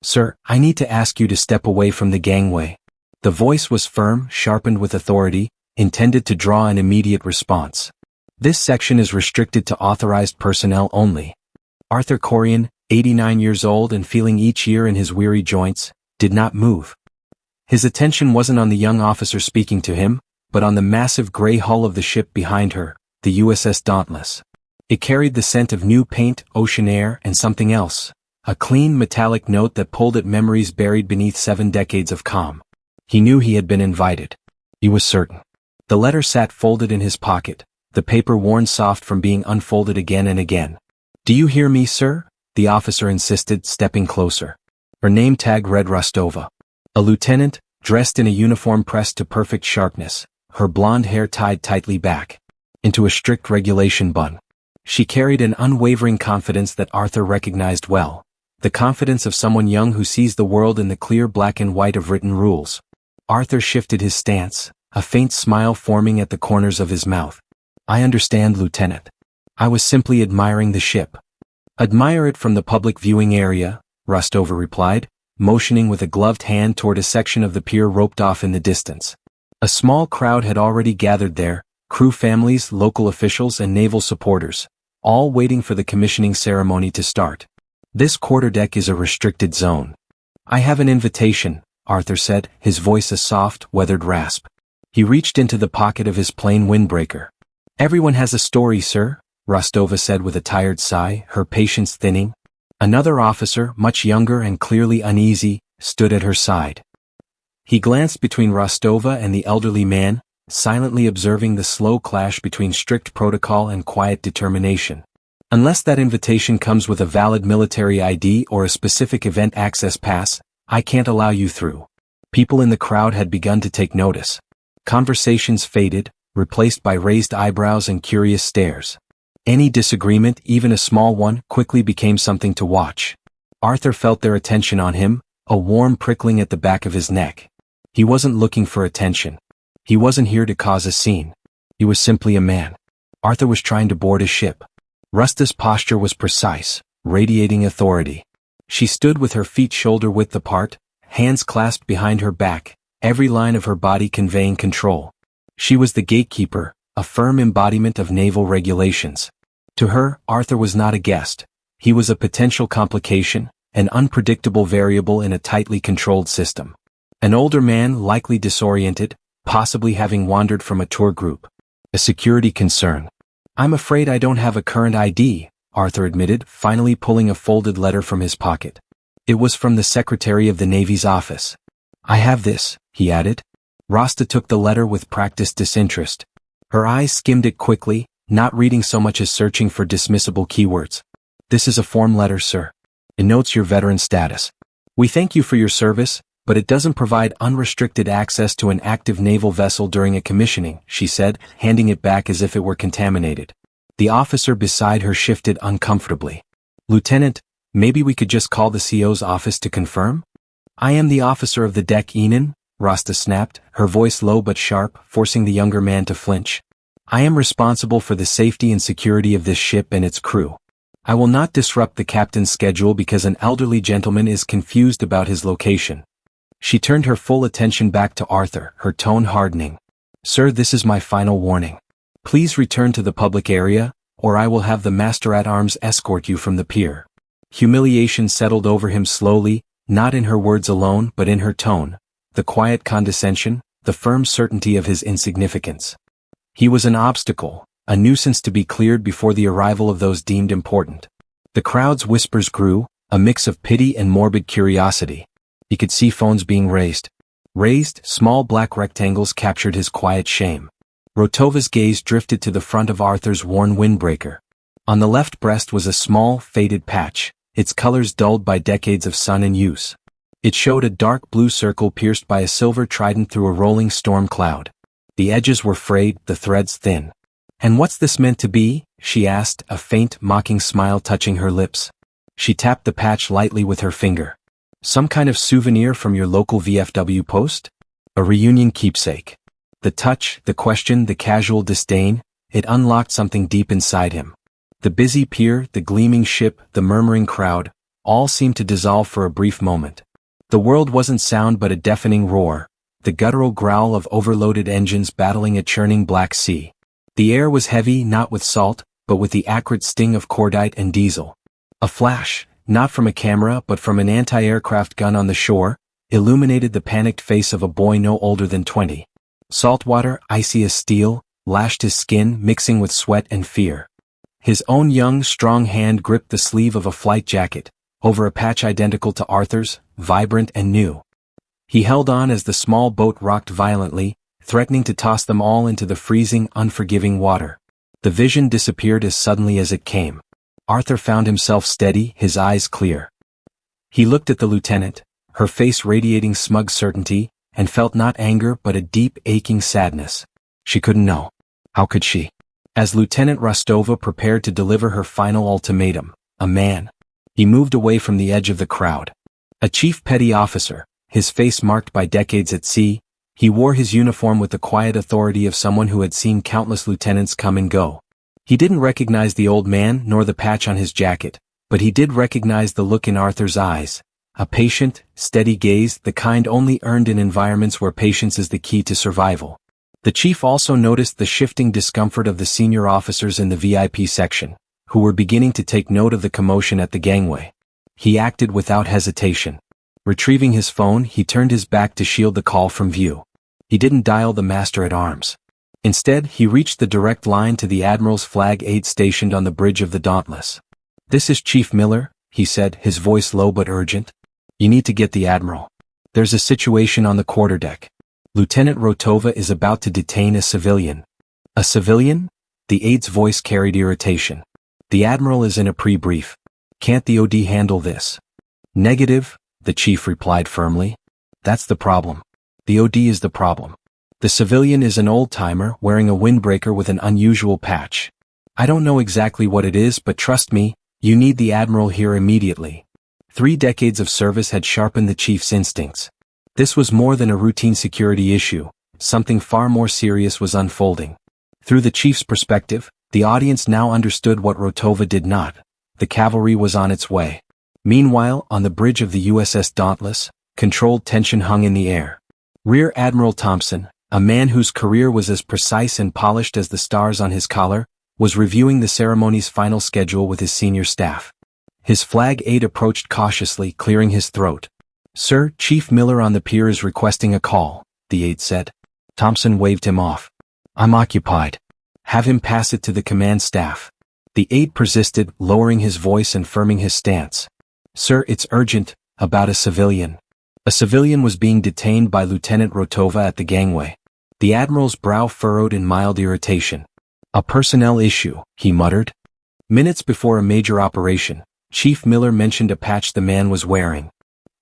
"Sir, I need to ask you to step away from the gangway." The voice was firm, sharpened with authority, intended to draw an immediate response. "This section is restricted to authorized personnel only." Arthur Corian, 89 years old and feeling each year in his weary joints, did not move. His attention wasn't on the young officer speaking to him, but on the massive gray hull of the ship behind her, the USS Dauntless. It carried the scent of new paint, ocean air, and something else, a clean metallic note that pulled at memories buried beneath 7 decades of calm. He knew he had been invited. He was certain. The letter sat folded in his pocket, the paper worn soft from being unfolded again and again. "Do you hear me, sir?" the officer insisted, stepping closer. Her name tag read Rostova. A lieutenant, dressed in a uniform pressed to perfect sharpness, her blonde hair tied tightly back into a strict regulation bun. She carried an unwavering confidence that Arthur recognized well, the confidence of someone young who sees the world in the clear black and white of written rules. Arthur shifted his stance, a faint smile forming at the corners of his mouth. "I understand, Lieutenant. I was simply admiring the ship." "Admire it from the public viewing area," Rostova replied, motioning with a gloved hand toward a section of the pier roped off in the distance. A small crowd had already gathered there, crew families, local officials, and naval supporters, all waiting for the commissioning ceremony to start. "This quarterdeck is a restricted zone." "I have an invitation," Arthur said, his voice a soft, weathered rasp. He reached into the pocket of his plain windbreaker. "Everyone has a story, sir," Rostova said with a tired sigh, her patience thinning. Another officer, much younger and clearly uneasy, stood at her side. He glanced between Rostova and the elderly man, silently observing the slow clash between strict protocol and quiet determination. "Unless that invitation comes with a valid military ID or a specific event access pass, I can't allow you through." People in the crowd had begun to take notice. Conversations faded, replaced by raised eyebrows and curious stares. Any disagreement, even a small one, quickly became something to watch. Arthur felt their attention on him, a warm prickling at the back of his neck. He wasn't looking for attention. He wasn't here to cause a scene. He was simply a man. Arthur was trying to board a ship. Rusta's posture was precise, radiating authority. She stood with her feet shoulder-width apart, hands clasped behind her back, every line of her body conveying control. She was the gatekeeper, a firm embodiment of naval regulations. To her, Arthur was not a guest. He was a potential complication, an unpredictable variable in a tightly controlled system. An older man, likely disoriented, possibly having wandered from a tour group. A security concern. "I'm afraid I don't have a current ID," Arthur admitted, finally pulling a folded letter from his pocket. It was from the Secretary of the Navy's office. "I have this," he added. Rosta took the letter with practiced disinterest. Her eyes skimmed it quickly, not reading so much as searching for dismissible keywords. "This is a form letter, sir. It notes your veteran status. We thank you for your service, but it doesn't provide unrestricted access to an active naval vessel during a commissioning," she said, handing it back as if it were contaminated. The officer beside her shifted uncomfortably. "Lieutenant, maybe we could just call the CO's office to confirm?" "I am the officer of the deck, Enan," Rosta snapped, her voice low but sharp, forcing the younger man to flinch. "I am responsible for the safety and security of this ship and its crew. I will not disrupt the captain's schedule because an elderly gentleman is confused about his location." She turned her full attention back to Arthur, her tone hardening. "Sir, this is my final warning. Please return to the public area, or I will have the Master-at-Arms escort you from the pier." Humiliation settled over him slowly, not in her words alone but in her tone, the quiet condescension, the firm certainty of his insignificance. He was an obstacle, a nuisance to be cleared before the arrival of those deemed important. The crowd's whispers grew, a mix of pity and morbid curiosity. He could see phones being raised. Small black rectangles captured his quiet shame. Rotova's gaze drifted to the front of Arthur's worn windbreaker. On the left breast was a small, faded patch, its colors dulled by decades of sun and use. It showed a dark blue circle pierced by a silver trident through a rolling storm cloud. The edges were frayed, the threads thin. "And what's this meant to be?" she asked, a faint, mocking smile touching her lips. She tapped the patch lightly with her finger. "Some kind of souvenir from your local VFW post? A reunion keepsake?" The touch, the question, the casual disdain, it unlocked something deep inside him. The busy pier, the gleaming ship, the murmuring crowd, All seemed to dissolve for a brief moment. The world wasn't sound but a deafening roar, the guttural growl of overloaded engines battling a churning Black Sea. The air was heavy not with salt, but with the acrid sting of cordite and diesel. A flash, not from a camera but from an anti-aircraft gun on the shore, illuminated the panicked face of a boy no older than 20. Salt water, icy as steel, lashed his skin, mixing with sweat and fear. His own young, strong hand gripped the sleeve of a flight jacket, over a patch identical to Arthur's, vibrant and new. He held on as the small boat rocked violently, threatening to toss them all into the freezing, unforgiving water. The vision disappeared as suddenly as it came. Arthur found himself steady, his eyes clear. He looked at the lieutenant, her face radiating smug certainty, and felt not anger but a deep, aching sadness. She couldn't know. How could she? As Lieutenant Rostova prepared to deliver her final ultimatum, a man. He moved away from the edge of the crowd. A chief petty officer, his face marked by decades at sea, he wore his uniform with the quiet authority of someone who had seen countless lieutenants come and go. He didn't recognize the old man nor the patch on his jacket, but he did recognize the look in Arthur's eyes. A patient, steady gaze, the kind only earned in environments where patience is the key to survival. The chief also noticed the shifting discomfort of the senior officers in the VIP section, who were beginning to take note of the commotion at the gangway. He acted without hesitation. Retrieving his phone, he turned his back to shield the call from view. He didn't dial the master-at-arms. Instead, he reached the direct line to the Admiral's flag aide stationed on the bridge of the Dauntless. "This is Chief Miller," he said, his voice low but urgent. "You need to get the Admiral. There's a situation on the quarterdeck. Lieutenant Rotova is about to detain a civilian." "A civilian?" The aide's voice carried irritation. "The Admiral is in a pre-brief. Can't the OD handle this?" "Negative," the chief replied firmly. "That's the problem. The OD is the problem. The civilian is an old-timer wearing a windbreaker with an unusual patch. I don't know exactly what it is, but trust me, you need the Admiral here immediately." 3 decades of service had sharpened the chief's instincts. This was more than a routine security issue. Something far more serious was unfolding. Through the chief's perspective, the audience now understood what Rotova did not. The cavalry was on its way. Meanwhile, on the bridge of the USS Dauntless, controlled tension hung in the air. Rear Admiral Thompson, a man whose career was as precise and polished as the stars on his collar, was reviewing the ceremony's final schedule with his senior staff. His flag aide approached cautiously, clearing his throat. "Sir, Chief Miller on the pier is requesting a call," the aide said. Thompson waved him off. "I'm occupied. Have him pass it to the command staff." The aide persisted, lowering his voice and firming his stance. "Sir, it's urgent, about a civilian." A civilian was being detained by Lieutenant Rotova at the gangway. The Admiral's brow furrowed in mild irritation. "A personnel issue," he muttered. Minutes before a major operation, Chief Miller mentioned a patch the man was wearing.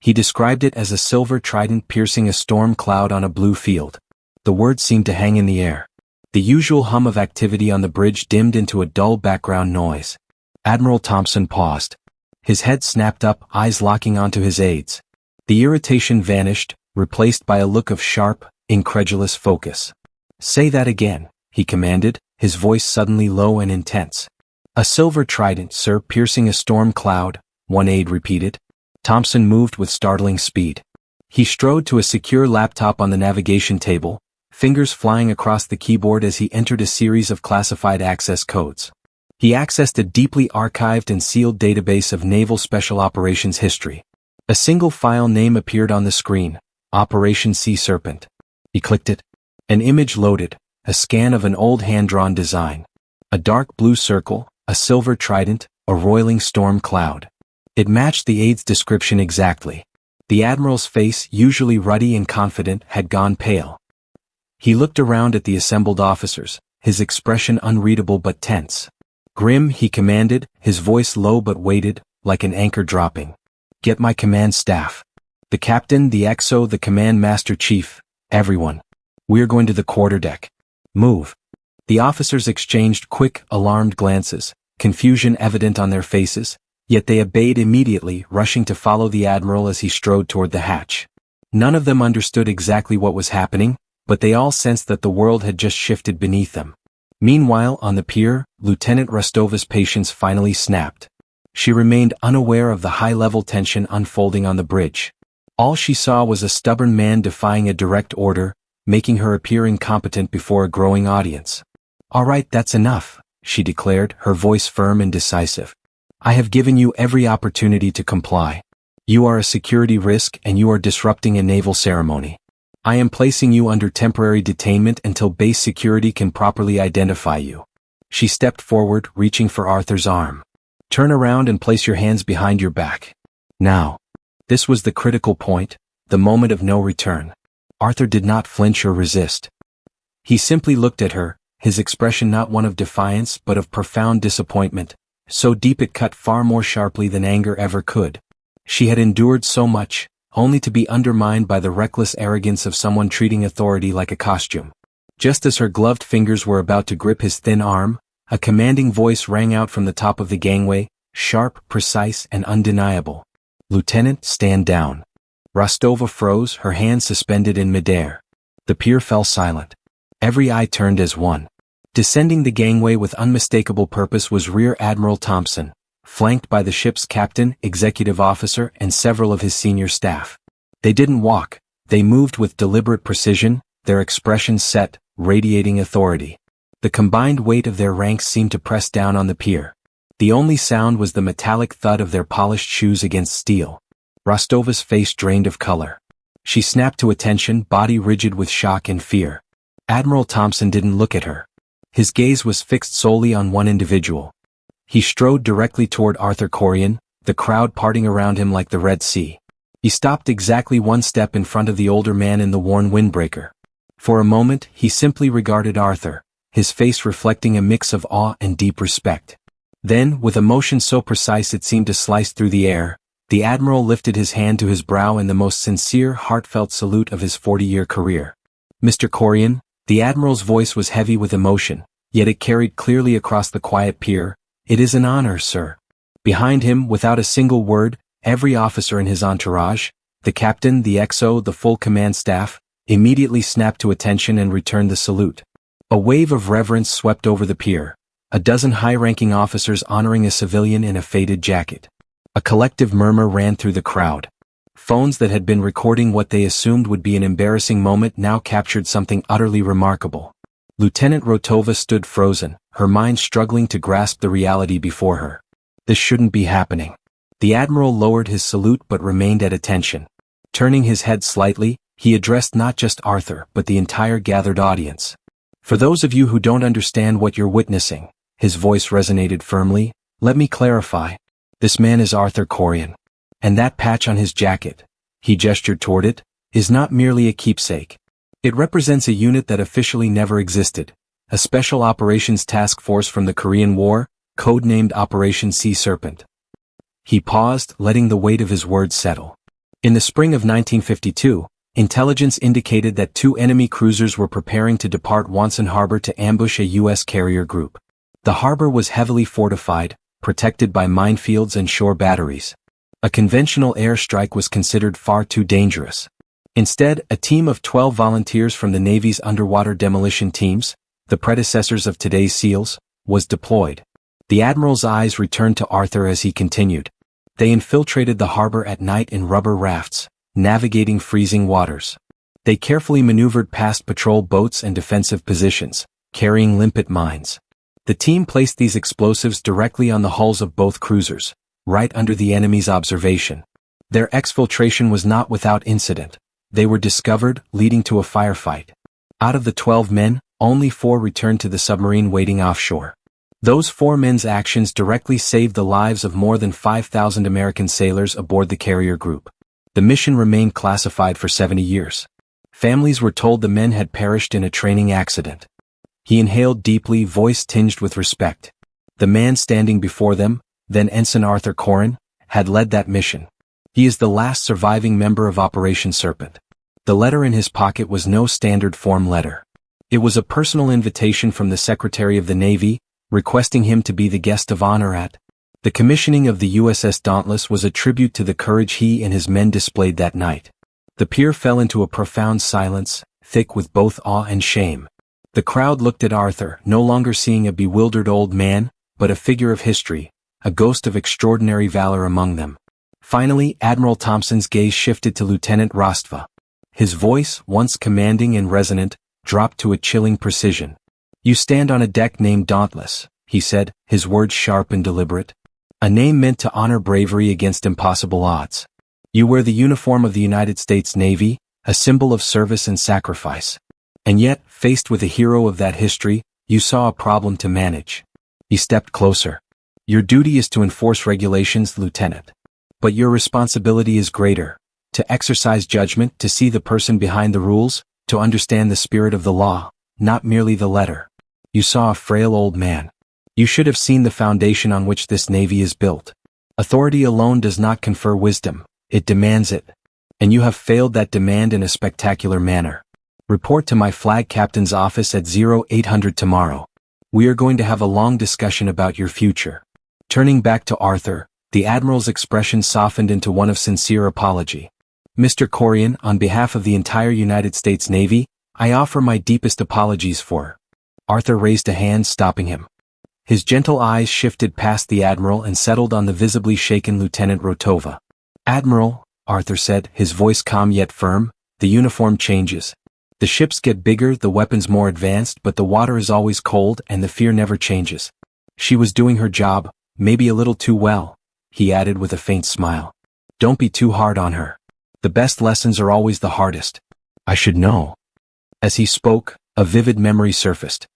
He described it as a silver trident piercing a storm cloud on a blue field. The words seemed to hang in the air. The usual hum of activity on the bridge dimmed into a dull background noise. Admiral Thompson paused. His head snapped up, eyes locking onto his aides. The irritation vanished, replaced by a look of sharp, incredulous focus. "Say that again," he commanded, his voice suddenly low and intense. "A silver trident, sir, piercing a storm cloud," one aide repeated. Thompson moved with startling speed. He strode to a secure laptop on the navigation table, fingers flying across the keyboard as he entered a series of classified access codes. He accessed a deeply archived and sealed database of Naval Special Operations history. A single file name appeared on the screen, Operation Sea Serpent. He clicked it. An image loaded, a scan of an old hand-drawn design. A dark blue circle, a silver trident, a roiling storm cloud. It matched the aide's description exactly. The Admiral's face, usually ruddy and confident, had gone pale. He looked around at the assembled officers, his expression unreadable but tense. "Grim," he commanded, his voice low but weighted, like an anchor dropping. "Get my command staff. The captain, the XO, the command master chief, everyone. We're going to the quarterdeck. Move." The officers exchanged quick, alarmed glances, confusion evident on their faces, yet they obeyed immediately, rushing to follow the Admiral as he strode toward the hatch. None of them understood exactly what was happening, but they all sensed that the world had just shifted beneath them. Meanwhile, on the pier, Lieutenant Rostova's patience finally snapped. She remained unaware of the high-level tension unfolding on the bridge. All she saw was a stubborn man defying a direct order, making her appear incompetent before a growing audience. "All right, that's enough," she declared, her voice firm and decisive. "I have given you every opportunity to comply. You are a security risk and you are disrupting a naval ceremony. I am placing you under temporary detainment until base security can properly identify you." She stepped forward, reaching for Arthur's arm. "Turn around and place your hands behind your back. Now." This was the critical point, the moment of no return. Arthur did not flinch or resist. He simply looked at her, his expression not one of defiance but of profound disappointment, so deep it cut far more sharply than anger ever could. She had endured so much, only to be undermined by the reckless arrogance of someone treating authority like a costume. Just as her gloved fingers were about to grip his thin arm, a commanding voice rang out from the top of the gangway, sharp, precise, and undeniable. "Lieutenant, stand down." Rostova froze, her hands suspended in midair. The pier fell silent. Every eye turned as one. Descending the gangway with unmistakable purpose was Rear Admiral Thompson, flanked by the ship's captain, executive officer, and several of his senior staff. They didn't walk, they moved with deliberate precision, their expressions set, radiating authority. The combined weight of their ranks seemed to press down on the pier. The only sound was the metallic thud of their polished shoes against steel. Rostova's face drained of color. She snapped to attention, body rigid with shock and fear. Admiral Thompson didn't look at her. His gaze was fixed solely on one individual. He strode directly toward Arthur Corian, the crowd parting around him like the Red Sea. He stopped exactly one step in front of the older man in the worn windbreaker. For a moment, he simply regarded Arthur, his face reflecting a mix of awe and deep respect. Then, with a motion so precise it seemed to slice through the air, the Admiral lifted his hand to his brow in the most sincere, heartfelt salute of his 40-year career. "Mr. Corian," the Admiral's voice was heavy with emotion, yet it carried clearly across the quiet pier, "It is an honor, sir." Behind him, without a single word, every officer in his entourage, the captain, the XO, the full command staff, immediately snapped to attention and returned the salute. A wave of reverence swept over the pier. A dozen high-ranking officers honoring a civilian in a faded jacket. A collective murmur ran through the crowd. Phones that had been recording what they assumed would be an embarrassing moment now captured something utterly remarkable. Lieutenant Rotova stood frozen, her mind struggling to grasp the reality before her. This shouldn't be happening. The Admiral lowered his salute but remained at attention. Turning his head slightly, he addressed not just Arthur but the entire gathered audience. "For those of you who don't understand what you're witnessing," his voice resonated firmly, "let me clarify. This man is Arthur Corian. And that patch on his jacket," he gestured toward it, "is not merely a keepsake. It represents a unit that officially never existed, a special operations task force from the Korean War, codenamed Operation Sea Serpent." He paused, letting the weight of his words settle. In the spring of 1952, intelligence indicated that 2 enemy cruisers were preparing to depart Wonsan Harbor to ambush a U.S. carrier group. The harbor was heavily fortified, protected by minefields and shore batteries. A conventional airstrike was considered far too dangerous. Instead, a team of 12 volunteers from the Navy's underwater demolition teams, the predecessors of today's SEALs, was deployed. The Admiral's eyes returned to Arthur as he continued. They infiltrated the harbor at night in rubber rafts, navigating freezing waters. They carefully maneuvered past patrol boats and defensive positions, carrying limpet mines. The team placed these explosives directly on the hulls of both cruisers, right under the enemy's observation. Their exfiltration was not without incident. They were discovered, leading to a firefight. Out of the 12 men, only 4 returned to the submarine waiting offshore. Those 4 men's actions directly saved the lives of more than 5,000 American sailors aboard the carrier group. The mission remained classified for 70 years. Families were told the men had perished in a training accident. He inhaled deeply, voice tinged with respect. The man standing before them, then Ensign Arthur Corian, had led that mission. He is the last surviving member of Operation Serpent. The letter in his pocket was no standard form letter. It was a personal invitation from the Secretary of the Navy, requesting him to be the guest of honor at. The commissioning of the USS Dauntless was a tribute to the courage he and his men displayed that night. The pier fell into a profound silence, thick with both awe and shame. The crowd looked at Arthur, no longer seeing a bewildered old man, but a figure of history, a ghost of extraordinary valor among them. Finally, Admiral Thompson's gaze shifted to Lieutenant Rostva. His voice, once commanding and resonant, dropped to a chilling precision. "You stand on a deck named Dauntless," he said, his words sharp and deliberate. "A name meant to honor bravery against impossible odds. You wear the uniform of the United States Navy, a symbol of service and sacrifice. And yet, faced with a hero of that history, you saw a problem to manage." He stepped closer. "Your duty is to enforce regulations, Lieutenant. But your responsibility is greater. To exercise judgment, to see the person behind the rules, to understand the spirit of the law, not merely the letter. You saw a frail old man. You should have seen the foundation on which this Navy is built. Authority alone does not confer wisdom, it demands it. And you have failed that demand in a spectacular manner. Report to my flag captain's office at 0800 tomorrow. We are going to have a long discussion about your future." Turning back to Arthur, the Admiral's expression softened into one of sincere apology. "Mr. Corian, on behalf of the entire United States Navy, I offer my deepest apologies for—" Arthur raised a hand, stopping him. His gentle eyes shifted past the Admiral and settled on the visibly shaken Lieutenant Rotova. "Admiral," Arthur said, his voice calm yet firm, "the uniform changes. The ships get bigger, the weapons more advanced, but the water is always cold and the fear never changes. She was doing her job, maybe a little too well," he added with a faint smile. "Don't be too hard on her. The best lessons are always the hardest. I should know." As he spoke, a vivid memory surfaced.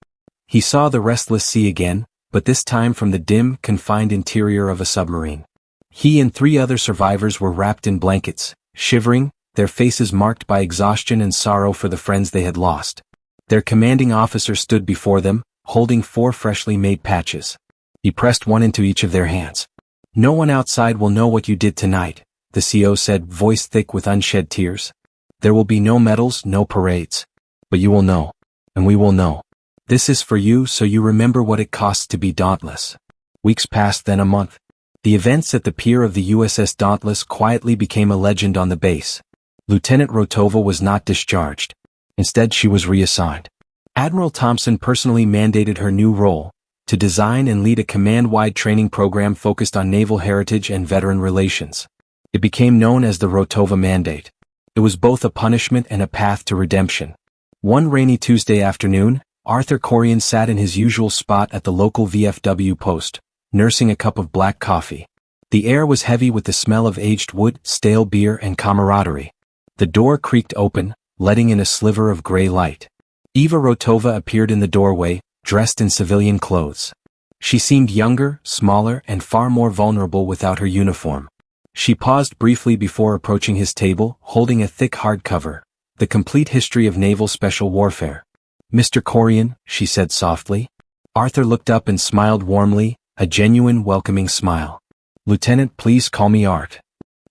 He saw the restless sea again, but this time from the dim, confined interior of a submarine. He and 3 other survivors were wrapped in blankets, shivering, their faces marked by exhaustion and sorrow for the friends they had lost. Their commanding officer stood before them, holding 4 freshly made patches. He pressed one into each of their hands. "No one outside will know what you did tonight," the CO said, voice thick with unshed tears. "There will be no medals, no parades. But you will know. And we will know. This is for you, so you remember what it costs to be dauntless." Weeks passed, then a month. The events at the pier of the USS Dauntless quietly became a legend on the base. Lieutenant Rotova was not discharged. Instead, she was reassigned. Admiral Thompson personally mandated her new role, to design and lead a command-wide training program focused on naval heritage and veteran relations. It became known as the Rotova Mandate. It was both a punishment and a path to redemption. One rainy Tuesday afternoon, Arthur Corian sat in his usual spot at the local VFW post, nursing a cup of black coffee. The air was heavy with the smell of aged wood, stale beer, and camaraderie. The door creaked open, letting in a sliver of gray light. Eva Rotova appeared in the doorway, dressed in civilian clothes. She seemed younger, smaller, and far more vulnerable without her uniform. She paused briefly before approaching his table, holding a thick hardcover, The Complete History of Naval Special Warfare. "Mr. Corian," she said softly. Arthur looked up and smiled warmly, a genuine, welcoming smile. "Lieutenant, please call me Art."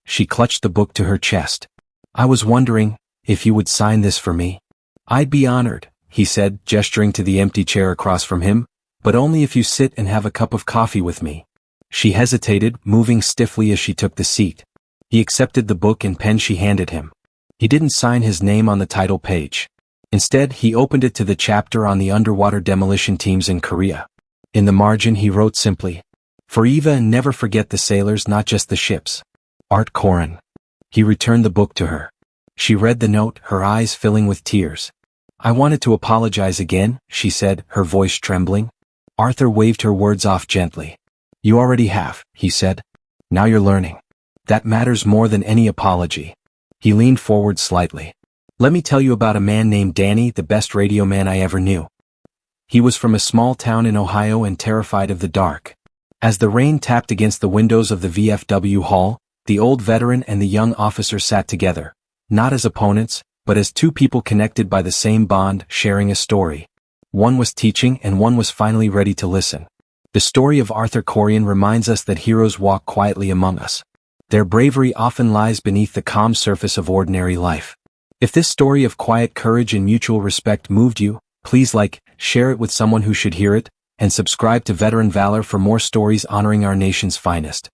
She clutched the book to her chest. "I was wondering if you would sign this for me." "I'd be honored," he said, gesturing to the empty chair across from him, "but only if you sit and have a cup of coffee with me." She hesitated, moving stiffly as she took the seat. He accepted the book and pen she handed him. He didn't sign his name on the title page. Instead, he opened it to the chapter on the underwater demolition teams in Korea. In the margin he wrote simply, "For Eva, and never forget the sailors, not just the ships. Art Corian." He returned the book to her. She read the note, her eyes filling with tears. "I wanted to apologize again," she said, her voice trembling. Arthur waved her words off gently. "You already have," he said. "Now you're learning. That matters more than any apology." He leaned forward slightly. "Let me tell you about a man named Danny, the best radio man I ever knew. He was from a small town in Ohio and terrified of the dark. As the rain tapped against the windows of the VFW hall, the old veteran and the young officer sat together, not as opponents, but as 2 people connected by the same bond, sharing a story. One was teaching and one was finally ready to listen. The story of Arthur Corian reminds us that heroes walk quietly among us. Their bravery often lies beneath the calm surface of ordinary life. If this story of quiet courage and mutual respect moved you, please share it with someone who should hear it, and subscribe to Veteran Valor for more stories honoring our nation's finest.